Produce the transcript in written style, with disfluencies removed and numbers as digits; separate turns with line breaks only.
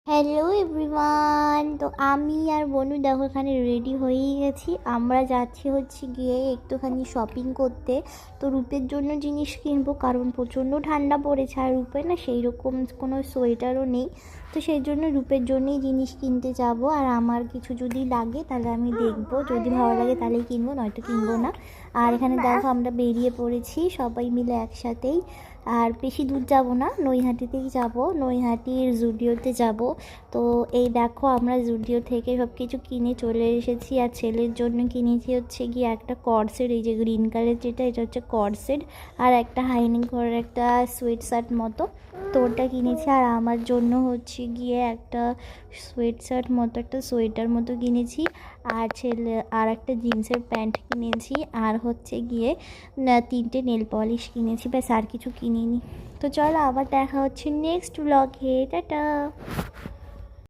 Hello everyone, তো আমি আর বনু দেখো এখানে রেডি হয়েই গেছি। আমরা যাচ্ছি হচ্ছে গিয়ে একটুখানি শপিং করতে। তো রূপের জন্য জিনিস কিনবো, কারণ প্রচণ্ড ঠান্ডা পড়েছে আর রূপে না সেই রকম কোনো সোয়েটারও নেই। তো সেই জন্য রূপের জন্যই জিনিস কিনতে যাব। আর আমার কিছু যদি লাগে তাহলে আমি দেখবো, যদি ভালো লাগে তাহলেই কিনবো, নয়তো কিনবো না। আর এখানে দেখো আমরা বেরিয়ে পড়েছি সবাই মিলে একসাথেই। আর বেশি দূর যাব না, নৈহাটিতেই যাব, নৈহাটির জুডিওতে যাব। তো এই দেখো আমরা জুডিও থেকে সব কিছু কিনে চলে এসেছি। আর ছেলের জন্য কিনেছি হচ্ছে গিয়ে একটা কর্সেট, এই যে গ্রিন কালার যেটা, এটা হচ্ছে কর্সেট। আর একটা হাইনিং করার একটা সোয়েট শার্ট মতো, তো ওটা কিনেছি। আর আমার জন্য হচ্ছে গিয়ে একটা সোয়েট শার্ট মতো, একটা সোয়েটার মতো কিনেছি। আর ছেলে আর একটা জিন্সের প্যান্ট কিনেছি। আর হচ্ছে গিয়ে তিনটে নেল পলিশ কিনেছি, ব্যাস আর কিছু কিনিনি। তো চলো আবার দেখা হচ্ছে নেক্সট ব্লগে, টাটা।